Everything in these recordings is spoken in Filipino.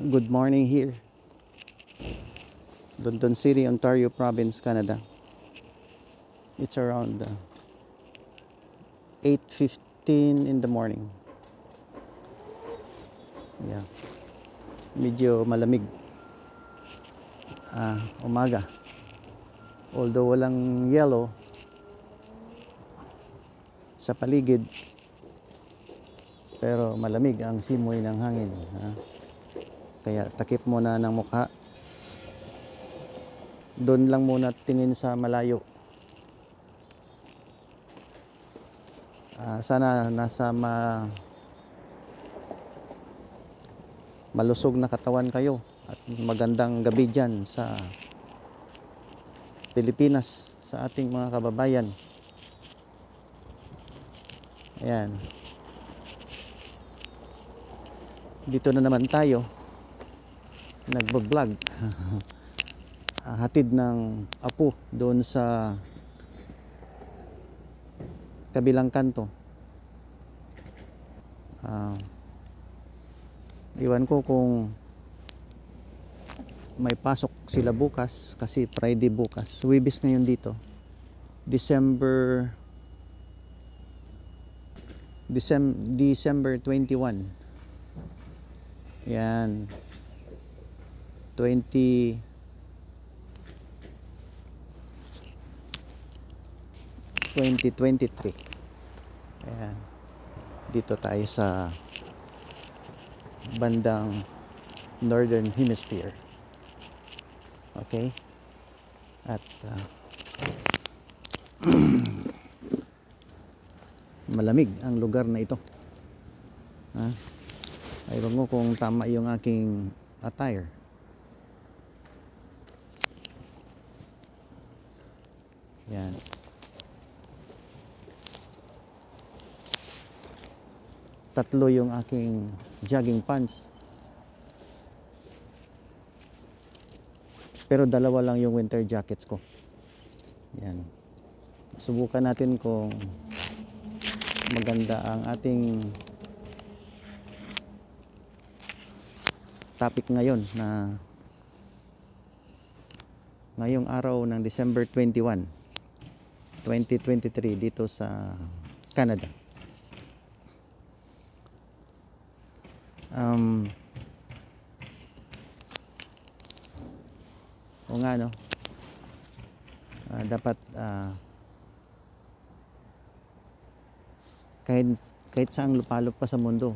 Good morning here, London City, Ontario Province, Canada. It's around 8:15 in the morning. Yeah, medyo malamig. Umaga. Although walang yellow sa paligid, pero malamig ang simoy ng hangin. Kaya takip muna ng mukha. Doon lang muna tingin sa malayo. Sana nasa malusog na katawan kayo at magandang gabi dyan sa Pilipinas, sa ating mga kababayan. Ayan. Dito na naman tayo nagbo-vlog. Hatid ng apo doon sa kabilang kanto. Iwan ko kung may pasok sila bukas kasi Friday bukas. Huwebes ngayon dito. December 21. Yan. 2023. Ayan. Dito tayo sa bandang Northern Hemisphere. Okay? At malamig ang lugar na ito. Aywan ko kung tama yung aking attire. Yan. Tatlo yung aking jogging pants. Pero dalawa lang yung winter jackets ko. Yan. Subukan natin kung maganda ang ating topic ngayon na ngayong araw ng December 21, 2023 dito sa Canada. O nga no, dapat kahit saang lupalop pa sa mundo,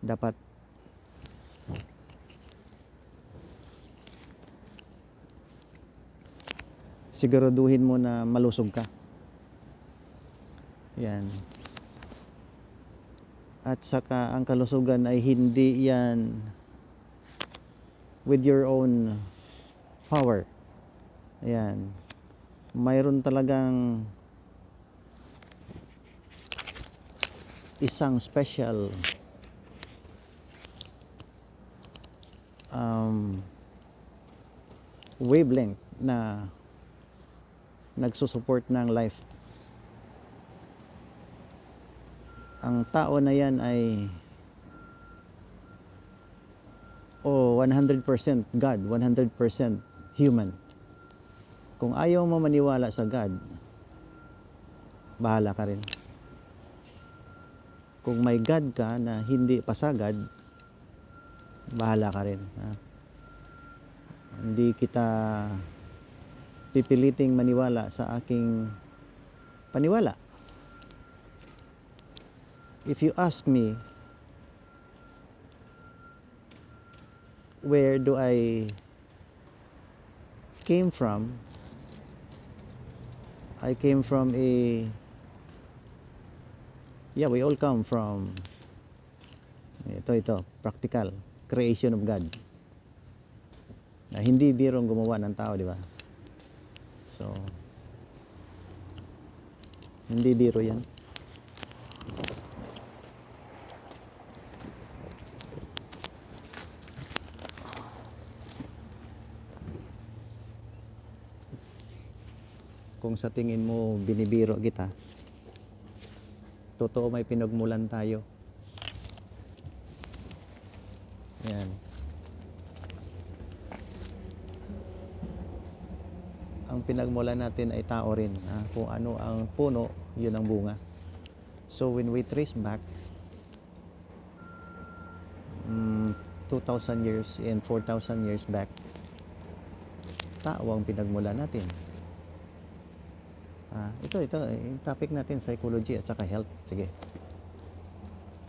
dapat siguraduhin mo na malusog ka. Yan. At saka ang kalusugan ay hindi yan with your own power. Ayan. Mayroon talagang isang special wavelength na nagsusupport ng life. Ang tao na yan ay 100% God, 100% human. Kung ayaw mo maniwala sa God, bahala ka rin. Kung may God ka na hindi pasagad, bahala ka rin. Hindi kita pipiliting maniwala sa aking paniwala. If you ask me, where do I came from? I came from we all come from ito practical creation of God. Hindi birong gumawa ng tao, di ba? So hindi biro yan. Kung sa tingin mo binibiro kita, totoo may pinagmulan tayo. ang pinagmula natin ay tao rin. Kung ano ang puno, yun ang bunga. So when we trace back 2,000 years and 4,000 years back, tao ang pinagmula natin. Ito, yung topic natin, psychology at saka health. Sige.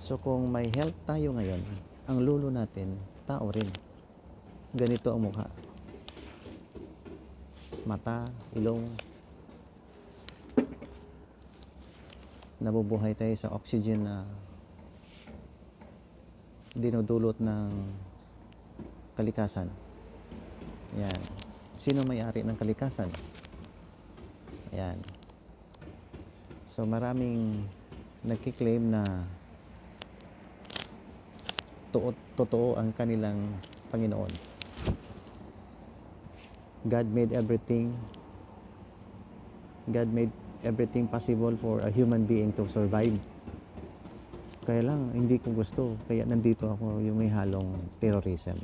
So kung may health tayo ngayon, ang lulo natin, tao rin. Ganito ang mukha. Mata, ilong. Nabubuhay tayo sa oxygen na dinudulot ng kalikasan. Yan. Sino may-ari ng kalikasan? Ayan. So maraming nagkiklaim na totoo ang kanilang Panginoon. God made everything possible for a human being to survive. Kaya lang, hindi ko gusto. Kaya nandito ako, yung may halong terrorism.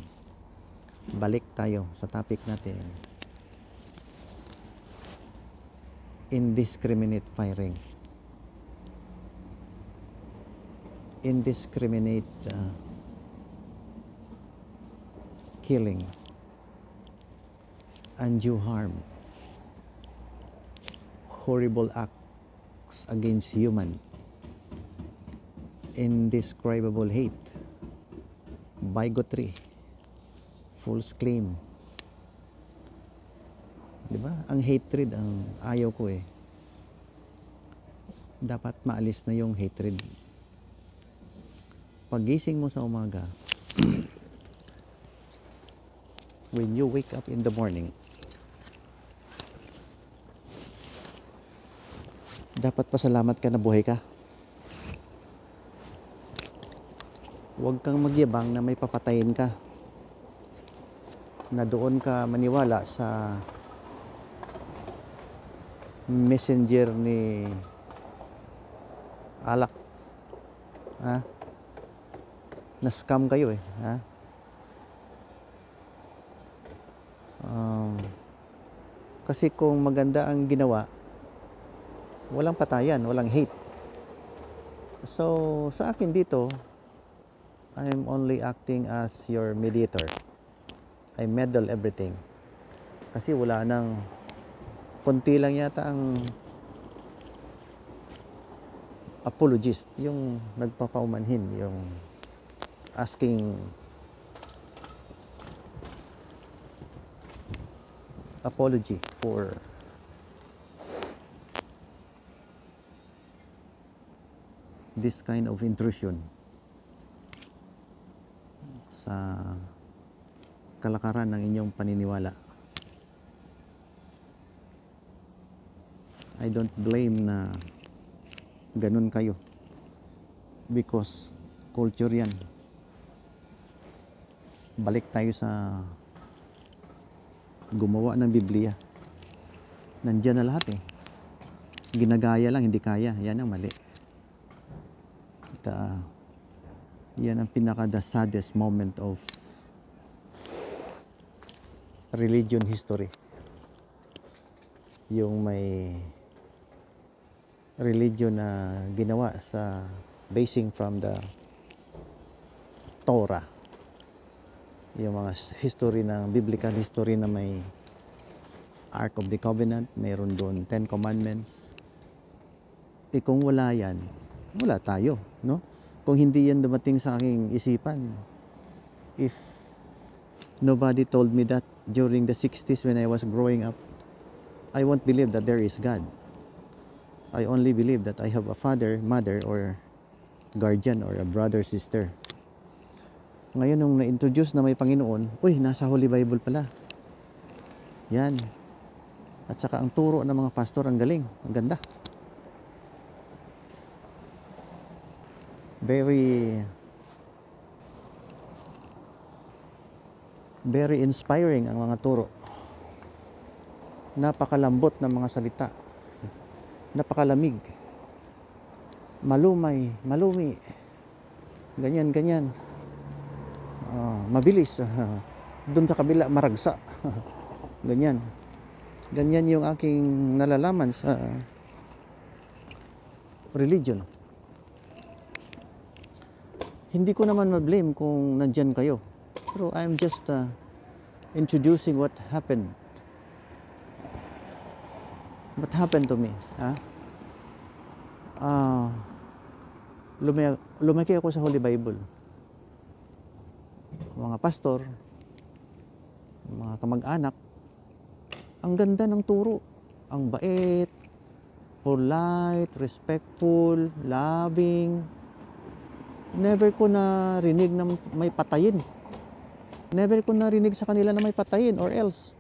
Balik tayo sa topic natin. Indiscriminate firing. Indiscriminate killing. Undue harm. Horrible acts against human. Indescribable hate, bigotry, false claim. Diba? Ang hatred ang ayaw ko eh. Dapat maalis na yung hatred. Pagising mo sa umaga, when you wake up in the morning, dapat pasalamat ka na buhay ka. Huwag kang magyabang na may papatayin ka. Na doon ka maniwala sa messenger ni Alak. Na-scam kayo eh. Kasi kung maganda ang ginawa, walang patayan, walang hate. So, sa akin dito, I'm only acting as your mediator. I meddle everything. Kasi wala nang, konti lang yata ang apologist, yung nagpapaumanhin, yung asking apology for this kind of intrusion sa kalakaran ng inyong paniniwala. I don't blame na ganun kayo because culture yan. Balik tayo sa gumawa ng Biblia. Nandiyan na lahat eh. Ginagaya lang, hindi kaya. Yan ang mali. Yan ang the saddest moment of religion history. Yung may religion na ginawa sa basing from the Torah. Yung mga history ng biblical history na may Ark of the Covenant, mayroon doon 10 Commandments. Kung wala yan, wala tayo, no? Kung hindi yan dumating sa aking isipan, if nobody told me that during the 60s when I was growing up, I won't believe that there is God. I only believe that I have a father, mother, or guardian, or a brother, sister. Ngayon, nung na-introduce na may Panginoon, uy, nasa Holy Bible pala. Yan. At saka ang turo ng mga pastor, ang galing, ang ganda. Very inspiring ang mga turo. Napakalambot ng mga salita. Napakalamig. Malumi. Ganyan. Mabilis. Doon sa kabila, maragsa. Ganyan. Ganyan yung aking nalalaman sa religion. Hindi ko naman ma-blame kung nandyan kayo. Pero I'm just introducing what happened. What happened to me? Lumaki ako sa Holy Bible. Mga pastor, mga kamag-anak, ang ganda ng turo. Ang bait, polite, respectful, loving. Never ko narinig na may patayin. Never ko narinig sa kanila na may patayin or else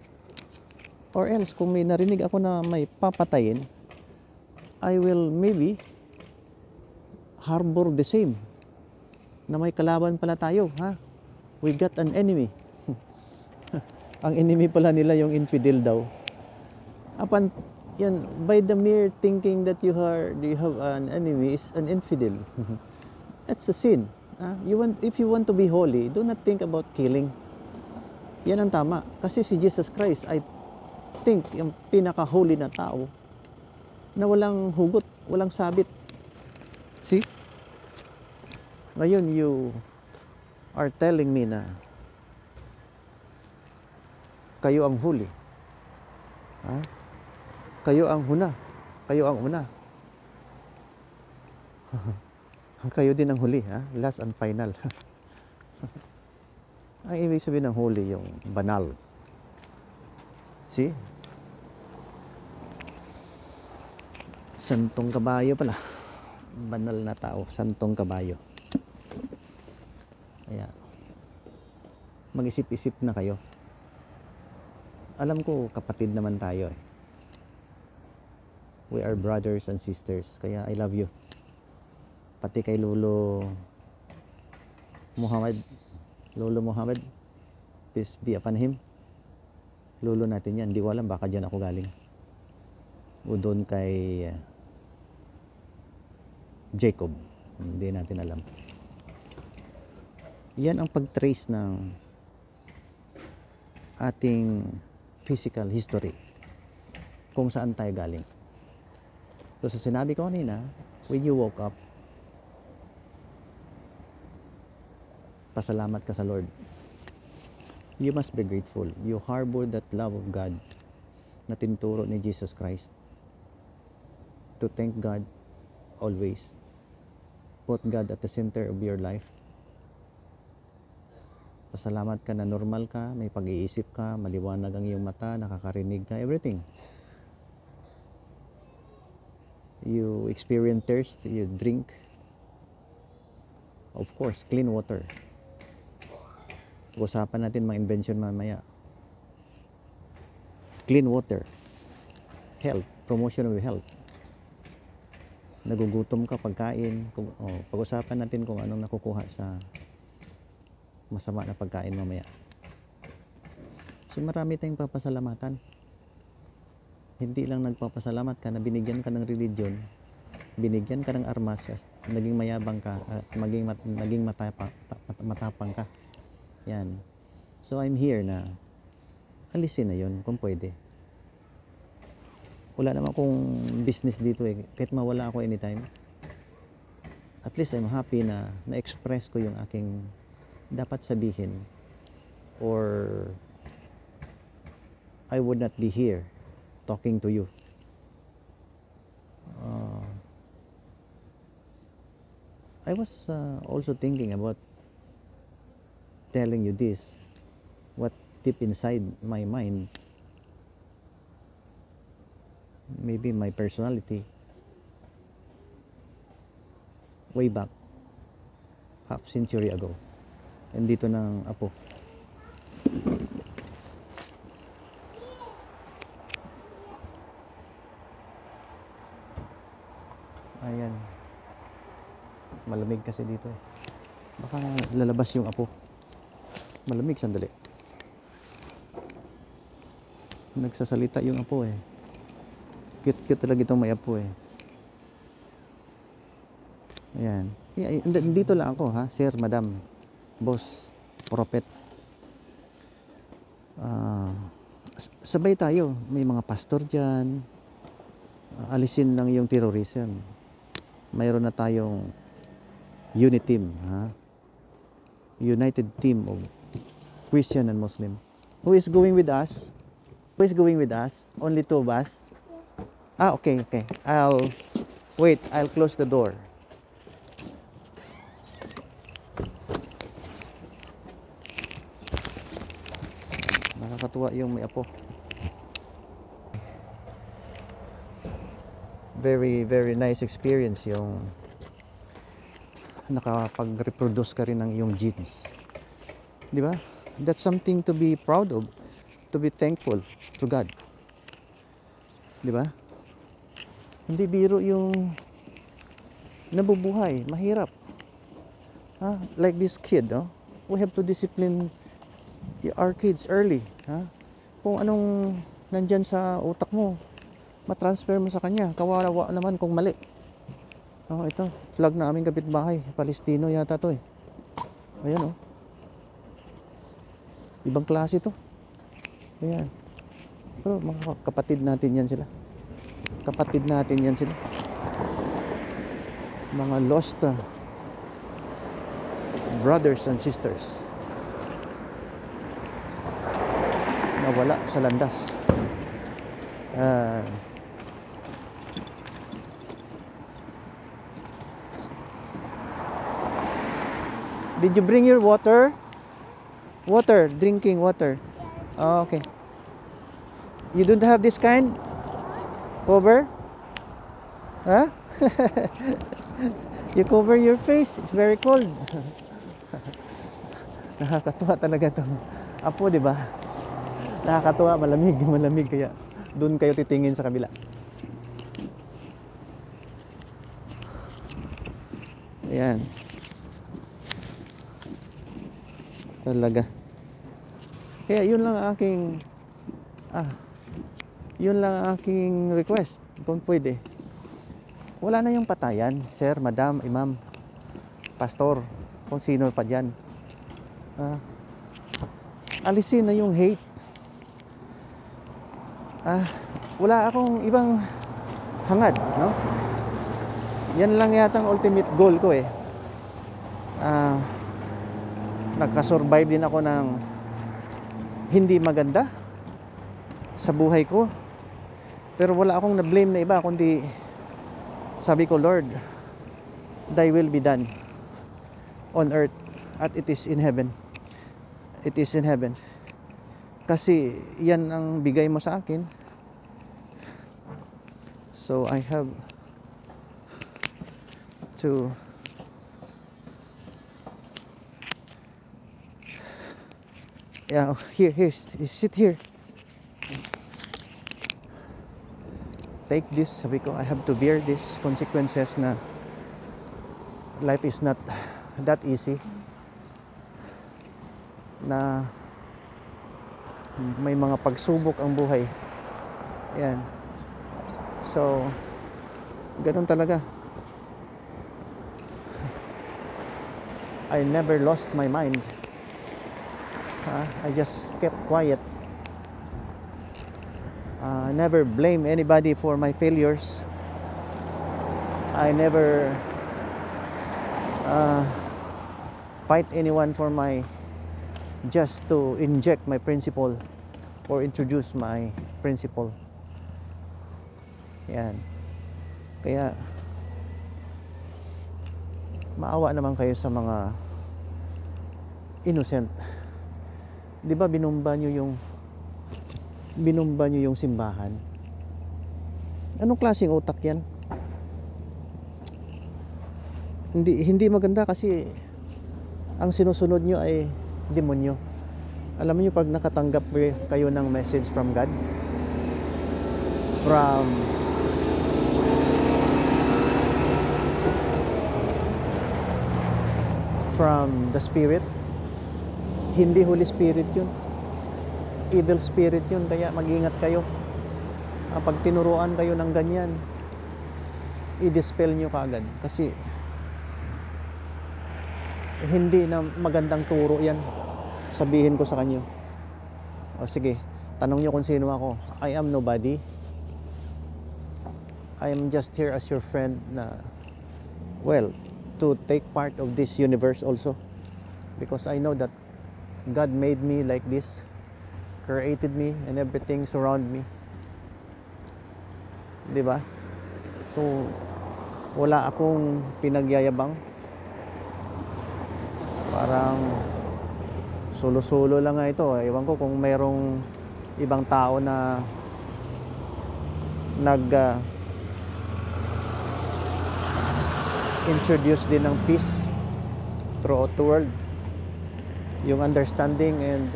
kung may narinig ako na may papatayin, I will maybe harbor the same. Na may kalaban pala tayo, ha? We got an enemy. Ang enemy pala nila yung infidel daw. Yan, by the mere thinking that you have an enemy is an infidel. That's a sin. If you want to be holy, do not think about killing. Yan ang tama. Kasi si Jesus Christ, I think, yung pinaka-holy na tao na walang hugot, walang sabit. See? Ngayon, you are telling me na kayo ang huli. Kayo ang huna. Kayo ang una. Kayo din ang huli, last and final. Ang ibig sabihin ng holy, yung banal. See? Santong kabayo pala. Banal na tao, santong kabayo. Kaya, mag-isip-isip na kayo. Alam ko, kapatid naman tayo eh. We are brothers and sisters. Kaya I love you. Pati kay Lolo Muhammad, peace be upon him. Lolo natin yan. Hindi ko alam, baka dyan ako galing. O doon kay Jacob. Hindi natin alam. Yan ang pag-trace ng ating physical history. Kung saan tayo galing. So sa sinabi ko kanina, when you woke up, pasalamat ka sa Lord. You must be grateful. You harbor that love of God na tinuturo ni Jesus Christ. To thank God always. Put God at the center of your life. Pasalamat ka na normal ka, may pag-iisip ka, maliwanag ang iyong mata, nakakarinig ka, everything. You experience thirst, you drink. Of course, clean water. Usapan natin mga invention mamaya. Clean water. Health, promotion of health. Nagugutom ka, pagkain. Pag-usapan natin kung anong nakukuha sa masama na pagkain mamaya. So marami tayong papasalamatan. Hindi lang nagpapasalamat ka na binigyan ka ng religion, binigyan ka ng armas, naging mayabang ka, naging matapang ka. Yan. So I'm here na alisin na yun kung pwede. Wala naman akong business dito eh. Kahit mawala ako anytime. At least I'm happy na na-express ko yung aking dapat sabihin, or I would not be here talking to you. I was also thinking about telling you this, what deep inside my mind, maybe my personality, way back, half century ago. And dito ng apo. Ayan. Malamig kasi dito eh. Baka lalabas yung apo. Malamig, sandali. Nagsasalita yung apo eh. Cute talaga itong may apo eh. Ayan. Dito lang ako ha, sir, madam, boss, prophet. sabay tayo. May mga pastor dyan. Alisin lang yung terrorism. Mayroon na tayong unit team, ha? United team of Christian and Muslim. Who is going with us? Who is going with us? Only two of us? Okay, okay. I'll close the door. Nakakatuwa yung may apo. Very, very nice experience yung nakapag-reproduce ka rin ng iyong genes. Di ba? That's something to be proud of, to be thankful to God. Di ba? Hindi biro yung nabubuhay, mahirap. Like this kid, we have to discipline our kids early. Kung anong nandyan sa utak mo, matransfer mo sa kanya. Kawawa naman kung mali. Ito, flag na aming kapitbahay. Palestino yata to eh. Ayan ibang klase to. Ayan. Pero mga kapatid natin yan sila. Kapatid natin yan sila. Mga lost brothers and sisters. Nawala sa landas. Did you bring your water? Water, drinking water. Okay. You don't have this kind? Cover? You cover your face. It's very cold. Nakakatuwa talaga to. Apo, di ba? Nakakatuwa, malamig kaya doon kayo titingin sa kabila. Ayan. Talaga. Kaya yun lang aking request kung pwede. Wala na yung patayan, sir, madam, imam, pastor, kung sino pa dyan. Alisin na yung hate. Wala akong ibang hangad, no? Yan lang yata ang ultimate goal ko eh. Nagka-survive din ako ng hindi maganda sa buhay ko. Pero wala akong na-blame na iba, kundi sabi ko, Lord, thy will be done on earth as it is in heaven. It is in heaven. Kasi yan ang bigay mo sa akin. So I have to here, sit here. Take this, sabi ko, I have to bear these consequences na life is not that easy. Na may mga pagsubok ang buhay. Yan. So, ganun talaga. I never lost my mind. I just kept quiet. I never blame anybody for my failures. I never fight anyone for my just to inject my principle or introduce my principle. Yan. Kaya maawa naman kayo sa mga innocent. 'Di ba binumba niyo yung simbahan? Anong klaseng utak 'yan? Hindi maganda kasi ang sinusunod niyo ay demonyo. Alam niyo pag nakatanggap kayo ng message from God, from the Spirit, hindi Holy Spirit yun, evil spirit yun. Kaya mag-ingat kayo. Pag tinuruan kayo ng ganyan, i-dispel nyo kaagad, kasi hindi na magandang turo yan. Sabihin ko sa kanyo, o sige, Tanong nyo kung sino ako. I am nobody. I am just here as your friend na, well, to take part of this universe also. Because I know that God made me like this, created me, and everything surround me. Di ba? So, wala akong pinagyayabang. Parang solo-solo lang nga ito. Ewan ko kung mayroong ibang tao na introduce din ng peace throughout the world. Yung understanding and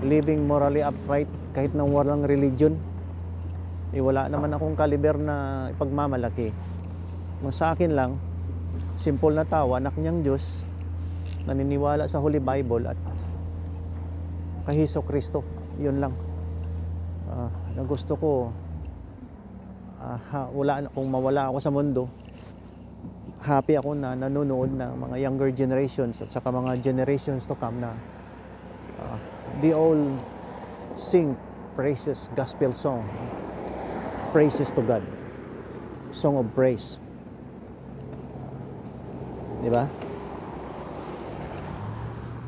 living morally upright kahit nang walang religion. Wala naman akong kaliber na ipagmamalaki. Sa akin lang, simple na tao, anak niyang Diyos, naniniwala sa Holy Bible at kay Hesus Kristo. Yun lang. Na gusto ko, kung mawala ako sa mundo, happy ako na nanonood ng mga younger generations at saka mga generations to come na they all sing praises, gospel song, praises to God, song of praise. Di ba?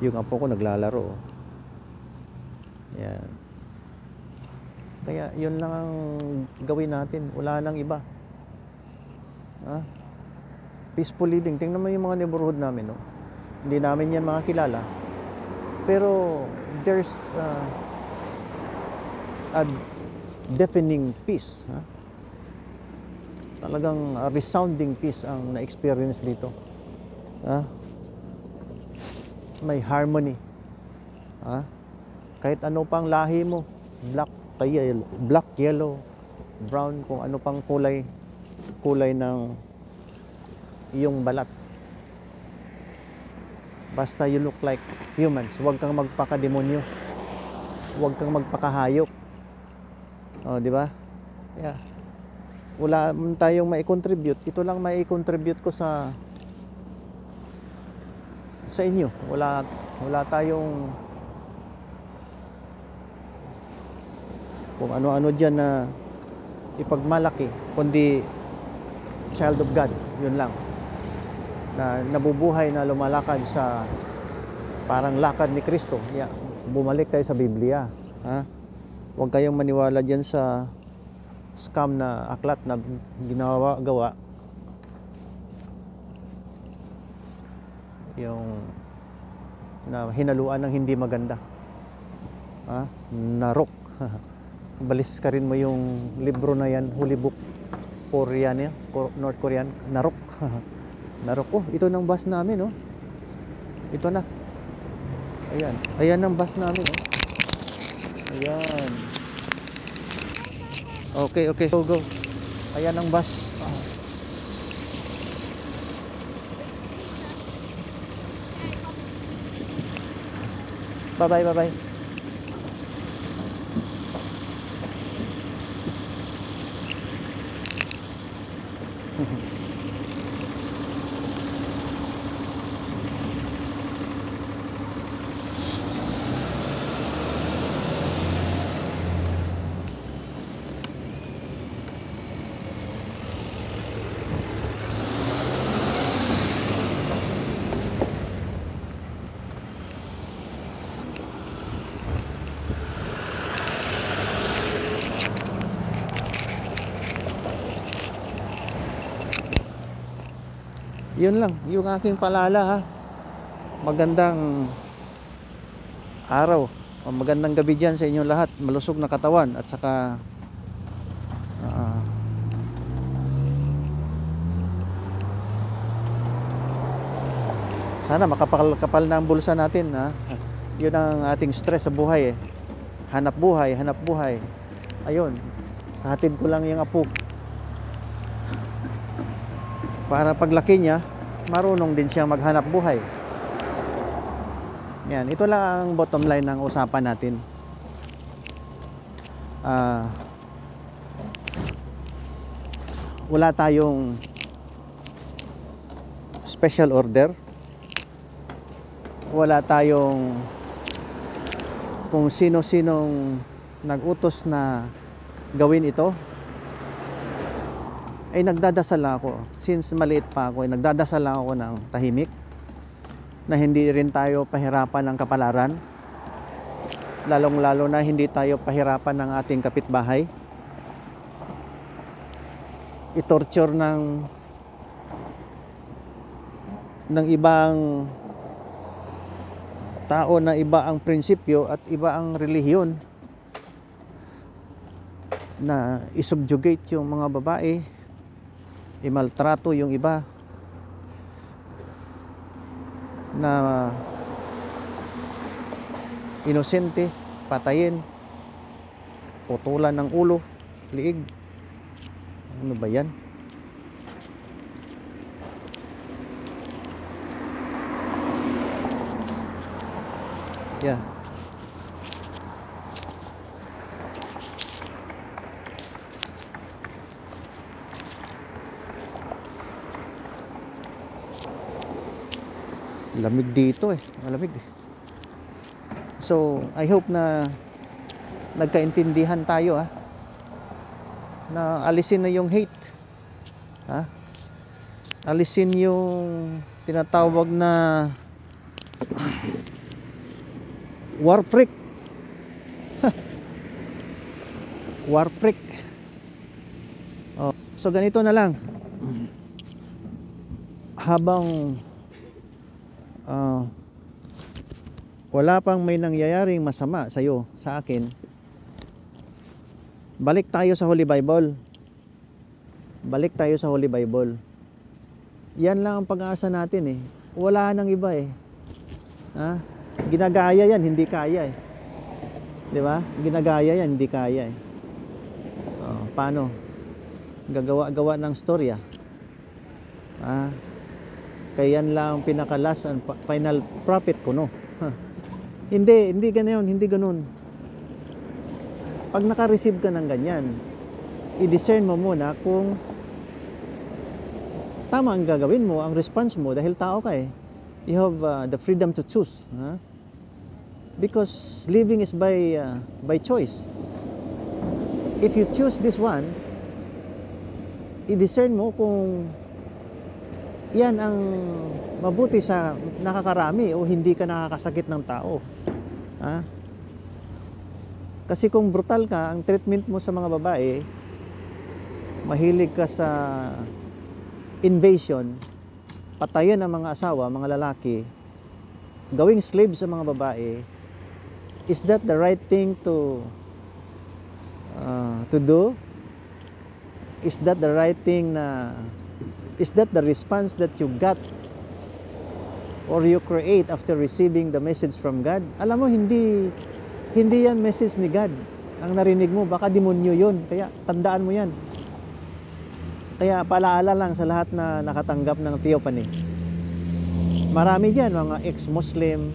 Yung apo ko naglalaro. Yan. Kaya yun lang ang gawin natin. Wala nang iba. Peaceful living. Tingnan mo yung mga neighborhood namin, no? Hindi namin yan makakilala. Pero there's a deafening peace. Talagang resounding peace ang na-experience dito. May harmony. Kahit ano pang lahi mo, black, yellow, brown, kung ano pang kulay ng iyong balat. Basta you look like humans. Huwag kang magpakademonyo. Huwag kang magpakahayop. Di ba? Yeah. Wala tayong mai-contribute. Ito lang mai-contribute ko sa inyo. Wala tayong kung ano-ano dyan na ipagmalaki, kundi child of God. Yun lang. Na nabubuhay, na lumalakad sa parang lakad ni Kristo. Yeah. Bumalik tayo sa Biblia. Huwag kayong maniwala dyan sa scam na aklat na gawa yung na hinaluan ng hindi maganda. Narok. Balis ka rin mo yung libro na yan, Holy Book, Korean yan, North Korean, Narok. Narok. Ito ng bus namin, ito na. Ayan ang bus namin, Ayan. Okay, go. Ayan ang bus. Bye-bye. Yun lang, yung aking paalala, Magandang araw, magandang gabi dyan sa inyong lahat. Malusog na katawan at saka sana makapal na ang bulsa natin, Yun ang ating stress sa buhay, hanap buhay. Ayun, hatid ko lang yung apo para paglaki niya marunong din siyang maghanap buhay. Yan, ito lang ang bottom line ng usapan natin. Wala tayong special order, wala tayong kung sino-sinong nag-utos na gawin ito, ay nagdadasal ako. Since maliit pa ako, ay nagdadasal ako ng tahimik, na hindi rin tayo pahirapan ng kapalaran, lalong-lalo na hindi tayo pahirapan ng ating kapitbahay, i-torture ng ibang tao na iba ang prinsipyo at iba ang relihiyon, na isubjugate yung mga babae, imaltrato yung iba, na inosente patayin, putulan ng ulo, liig. Ano ba yan? Yeah. Lamig dito eh. Malamig eh. So, I hope na nagkaintindihan tayo na alisin na yung hate. Alisin yung tinatawag na war freak. War freak. So ganito na lang. Habang wala pang may nangyayaring masama sa'yo, sa akin, balik tayo sa Holy Bible. Balik tayo sa Holy Bible. Yan lang ang pag-asa natin eh. Wala nang iba eh. Ginagaya yan, hindi kaya eh. Di ba? Ginagaya yan, hindi kaya eh. Paano? Gagawa-gawa ng storya. Kaya yan lang ang pinakalas and final prophet ko, no? Hindi ganoon, hindi ganoon. Pag naka-receive ka ng ganyan, i-discern mo muna kung tama ang gagawin mo, ang response mo, dahil tao ka eh. You have the freedom to choose. Because living is by choice. If you choose this one, i-discern mo kung yan ang mabuti sa nakakarami o hindi ka nakakasakit ng tao. Kasi kung brutal ka, ang treatment mo sa mga babae, mahilig ka sa invasion, patayan ang mga asawa, mga lalaki, gawing slave sa mga babae, is that the right thing to do? Is that the right thing is that the response that you got or you create after receiving the message from God? Alam mo, hindi yan message ni God. Ang narinig mo, baka demonyo yun. Kaya tandaan mo yan. Kaya paalaala lang sa lahat na nakatanggap ng theophany. Marami dyan, mga ex-Muslim,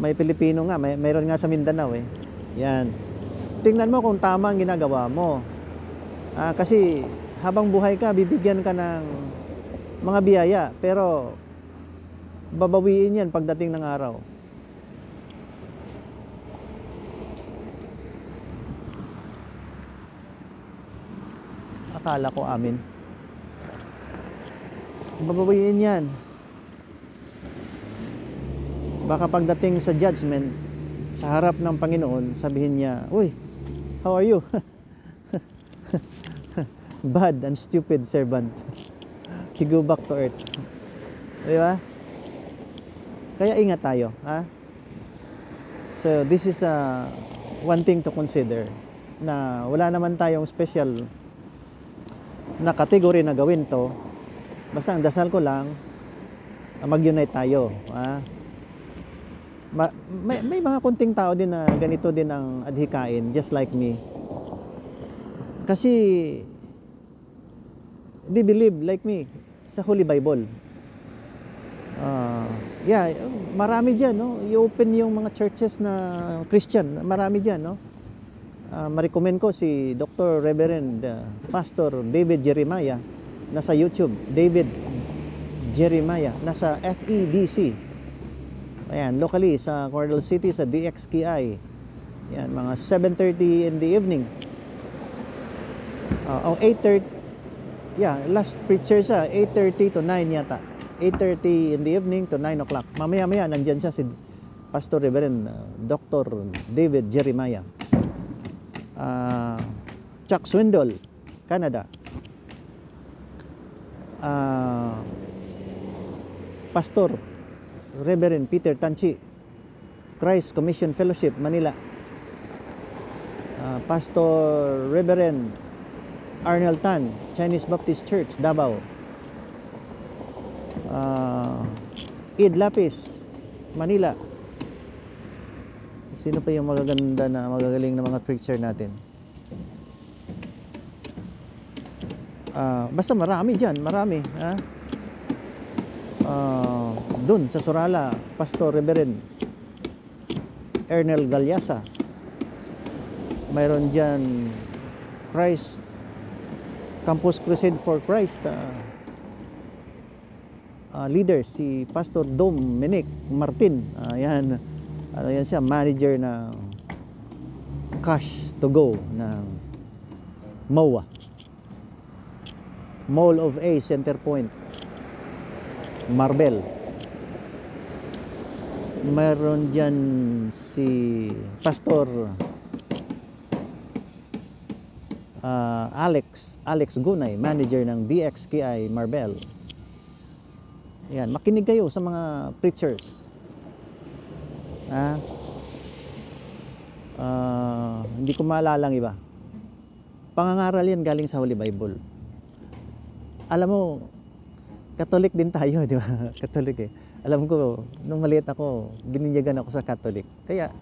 may Pilipino nga, mayroon nga sa Mindanao eh. Yan. Tingnan mo kung tama ang ginagawa mo. Kasi habang buhay ka, bibigyan ka ng mga biyaya, pero babawiin yan pagdating ng araw. Akala ko amin. Babawiin yan. Baka pagdating sa judgment, sa harap ng Panginoon, sabihin niya, "Uy, how are you?" Bad and stupid servant. You go back to earth. Di ba? Kaya ingat tayo, So this is one thing to consider, na wala naman tayong special na category na gawin to. Basta ang dasal ko lang, mag-unite tayo. May mga kunting tao din na ganito din ang adhikain, just like me. Kasi they believe like me sa Holy Bible. Marami dyan, no? I-open yung mga churches na Christian, marami dyan, no? Ma-recommend ko si Dr. Reverend Pastor David Jeremiah, nasa YouTube. David Jeremiah, nasa FEBC. Ayan, locally sa Coronadal City, sa DXKI. Yan, mga 7:30 in the evening. 8:30. Yeah, last preacher siya, 8:30 to 9 yata. 8:30 in the evening to 9 o'clock. Mamaya-maya, nandyan siya si Pastor Reverend Dr. David Jeremiah. Chuck Swindoll, Canada. Pastor Reverend Peter Tanchi, Christ Commission Fellowship, Manila. Pastor Reverend Arnel Tan, Chinese Baptist Church, Davao. Id Lapis, Manila. Sino pa yung magaganda na magagaling na mga preacher natin? Basta marami dyan, marami. Dun sa Sorala, Pastor Reverend Ernel Galyasa. Mayroon dyan Christ Campus Crusade for Christ leader, si Pastor Dominic Martin. Yan, yan siya, manager ng Cash to Go ng MOA, Mall of A, Center Point, Marbel. Meron dyan si Pastor Alex Gunay, manager ng DXKI Marbel. Yan, makinig kayo sa mga preachers. Hindi ko maalala ang iba. Pangangaral yan galing sa Holy Bible. Alam mo, Catholic din tayo, di ba? Catholic eh. Alam ko, nung maliit ako, bininyagan ako sa Catholic. Kaya,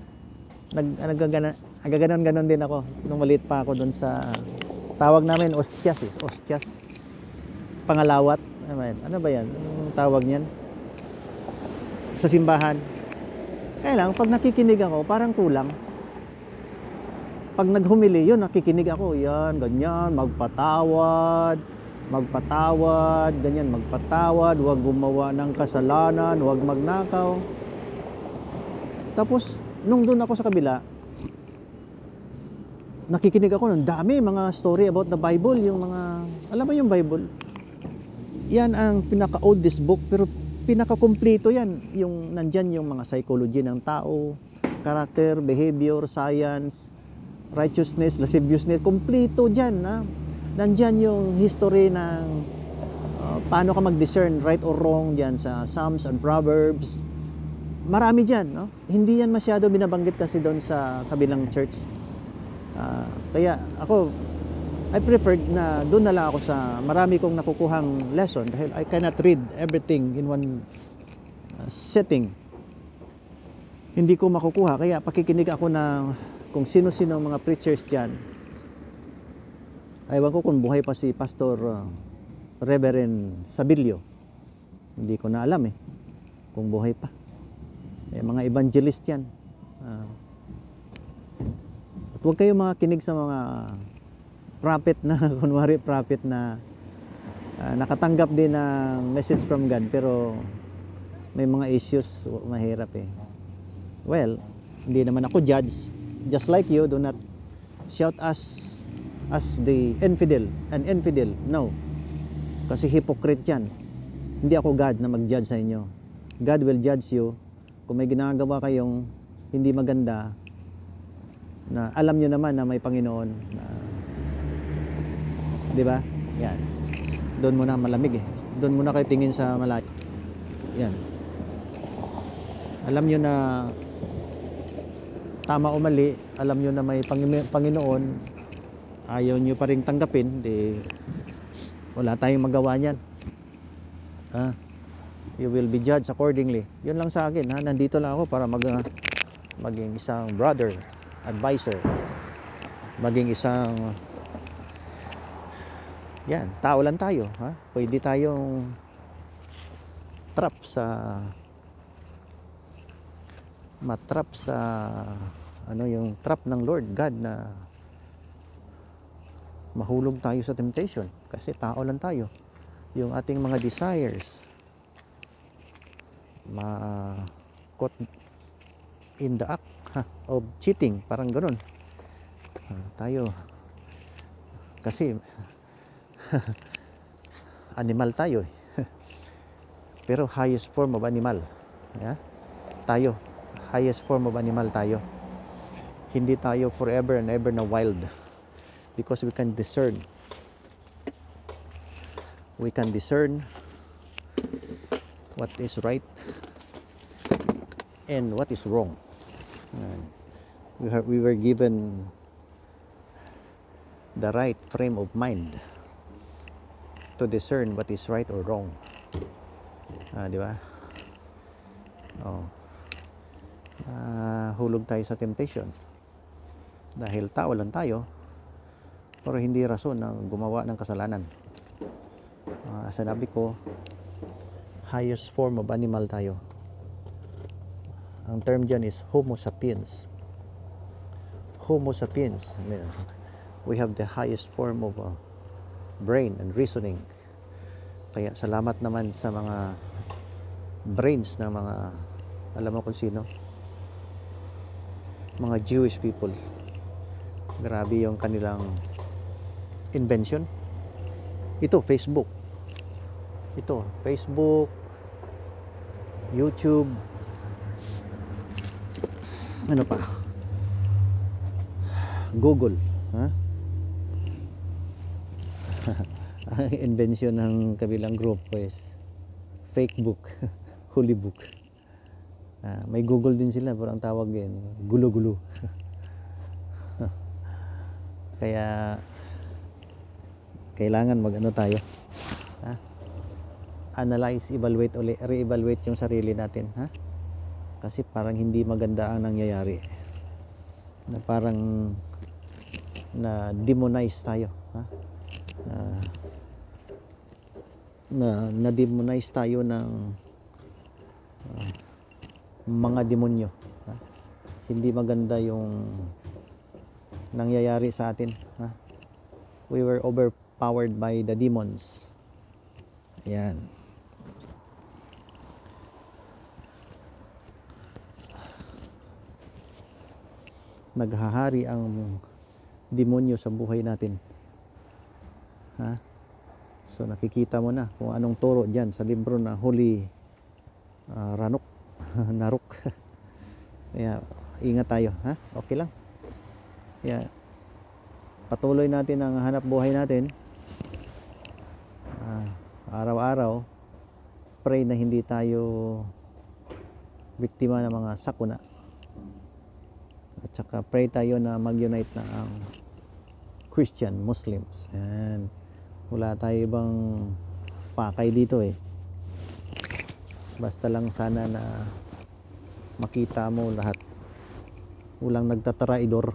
nagaganon-ganon din ako. Nung maliit pa ako doon sa, tawag namin, ostias eh. Ostias. Pangalawat. Ano ba yan? Anong tawag niyan? Sa simbahan. Kaya lang, pag nakikinig ako, parang kulang. Pag naghumili, yun, nakikinig ako. Yan, ganyan, magpatawad, ganyan, magpatawad, huwag gumawa ng kasalanan, huwag magnakaw. Tapos, nung doon ako sa kabila, nakikinig ako ng dami, mga story about the Bible, yung mga, alam mo yung Bible? Yan ang pinaka-oldest book, pero pinaka-kompleto yan. Yung nandyan yung mga psychology ng tao, character, behavior, science, righteousness, lasciviousness, kompleto dyan. Nandyan yung history ng paano ka mag-discern right or wrong dyan sa Psalms and Proverbs. Marami dyan. No? Hindi yan masyado binabanggit kasi doon sa kabilang church. Kaya ako, I preferred na doon na lang ako sa marami kong nakukuhang lesson dahil I cannot read everything in one setting. Hindi ko makukuha, kaya pakikinig ako na kung sino-sino mga preachers dyan. Aywan ko kung buhay pa si Pastor Reverend Sabilio. Hindi ko na alam kung buhay pa. Mga evangelist yan. At huwag kayong mga kinig sa mga prophet na, kunwari prophet na nakatanggap din ng message from God pero may mga issues, mahirap Well, hindi naman ako judge. Just like you, do not shout us as the infidel, an infidel. No. Kasi hypocrite yan. Hindi ako God na mag-judge sa inyo. God will judge you kung may ginagawa kayong hindi maganda na alam nyo naman na may Panginoon na, di ba? Yan. Doon muna malamig Doon muna kayo tingin sa malayo. Yan. Alam nyo na tama o mali, alam nyo na may Panginoon, ayaw nyo pa rin tanggapin, di wala tayong magawa niyan. You will be judged accordingly. Yun lang sa akin. Nandito lang ako para maging isang brother, advisor, maging isang yan, tao lang tayo. Pwede tayong matrap sa yung trap ng Lord God na mahulog tayo sa temptation kasi tao lang tayo. Yung ating mga desires ma-caught in the act of cheating, parang ganun. Tayo kasi animal tayo eh. Pero highest form of animal, yeah? Tayo highest form of animal tayo. Hindi tayo forever and ever na wild, because we can discern what is right and what is wrong. We were given the right frame of mind to discern what is right or wrong. Di ba? Hulog tayo sa temptation dahil tao lang tayo, pero hindi rason na gumawa ng kasalanan. Sinabi ko, highest form of animal tayo. Ang term dyan is Homo sapiens. Homo sapiens. We have the highest form of brain and reasoning. Kaya salamat naman sa mga brains ng mga, alam mo kung sino, mga Jewish people. Grabe yung kanilang invention. Ito, Facebook, YouTube, ano pa, Google, ang invention ng kabilang group is fake book, holy book. May Google din sila, pero ang tawag din gulo-gulo. Kaya kailangan mag-ano tayo, analyze, evaluate ulit, re-evaluate yung sarili natin, kasi parang hindi maganda ang nangyayari, na parang na demonize tayo, na demonize tayo ng mga demonyo. Hindi maganda yung nangyayari sa atin. We were overpowered by the demons. Ayan. Naghahari ang demonyo sa buhay natin. So nakikita mo na kung anong turo dyan sa libro na Holy Naruk. Kaya ingat tayo, okay lang. Kaya patuloy natin ang hanap buhay natin. Araw-araw pray na hindi tayo biktima ng mga sakuna. At saka pray tayo na mag-unite na ang Christian, Muslims. And wala tayo ibang pakay dito eh. Basta lang sana na makita mo lahat. Walang nagtataraidor.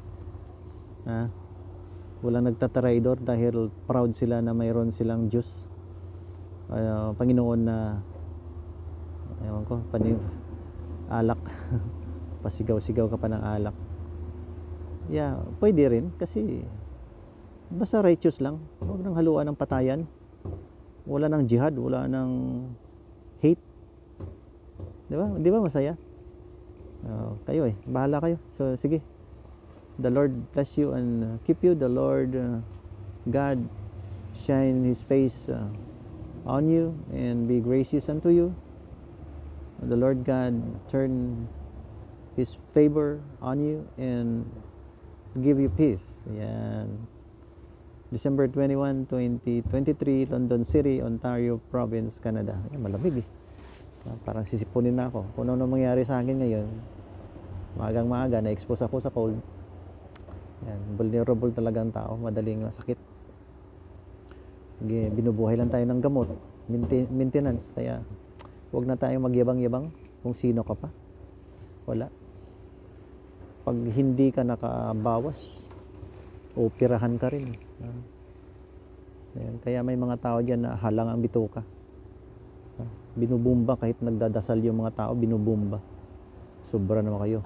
Walang nagtataraidor dahil proud sila na mayroon silang Diyos. Panginoon na ewan ko, alak. Pasigaw-sigaw ka pa ng alak. Yeah, pwede rin kasi basta righteous lang. Huwag nang haluan ng patayan. Wala nang jihad, wala nang hate. Di ba masaya? Kayo bahala kayo. So sige. The Lord bless you and keep you. The Lord God shine His face on you and be gracious unto you. The Lord God turn His favor on you and give you peace. Yan. December 21, 2023, London City, Ontario Province, Canada. Yan, malamig eh. Parang sisipunin na ako. Kung ano mangyari sa akin ngayon, maagang maaga, na-expose ako sa cold. Yan, vulnerable talaga ang tao, madaling sakit. Binubuhay lang tayo ng gamot, maintenance, kaya huwag na tayong magyabang-yabang kung sino ka pa. Wala. Pag hindi ka nakabawas, operahan ka rin. Yan, kaya may mga tao dyan na halang ang bituka. Binubumba, kahit nagdadasal yung mga tao, binubumba. Sobra naman kayo.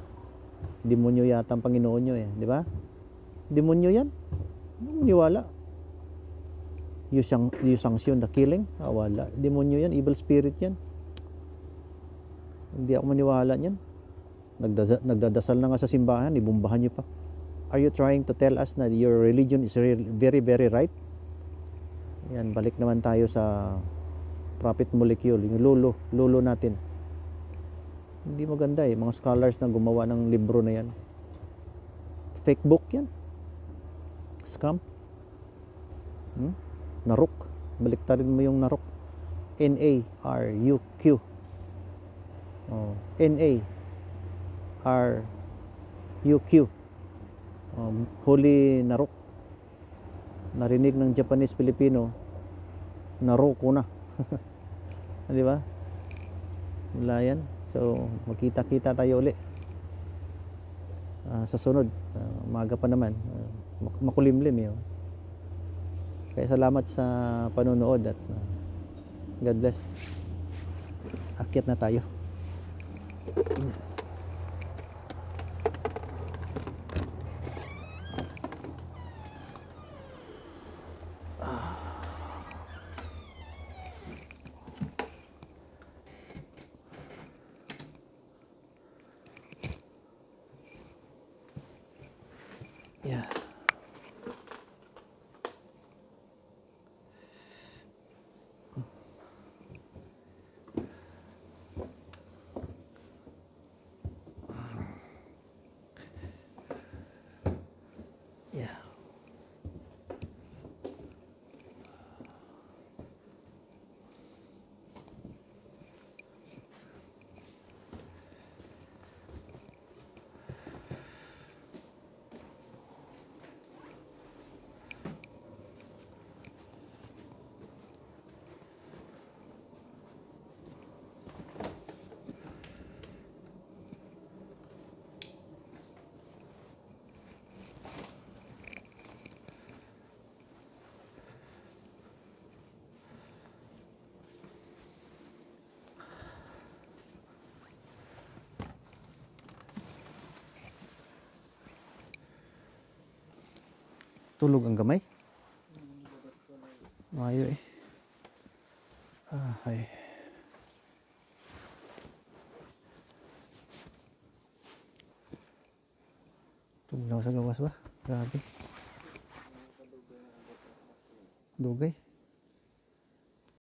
Demonyo yata ang Panginoon nyo di ba? Demonyo yan. Maniwala. You sanction the killing? Wala. Demonyo yan, evil spirit yan. Hindi ako maniwala yan. Nagdadasal na nga sa simbahan, ibumbahan niyo pa. Are you trying to tell us na your religion is very, very right? Yan, balik naman tayo sa prophet molecule, yung lolo natin. Hindi maganda eh, mga scholars na gumawa ng libro na yan. Fake book yan. Scam. Naruk. Baliktarin mo yung naruk. N-A-R-U-Q. N-A-R-U-Q. Holy Naruk. Narinig ng Japanese Filipino, Naruko na. Di ba? Wala yan. So, magkita-kita tayo uli. Sa sunod, umaga pa naman. Makulimlim yun. Kaya salamat sa panonood at God bless. Akyat na tayo. Yeah. Yeah. Tulog ang gamay? Mayo eh. Ay. Tugnaw sa gawas ba? Grabe. Dugay.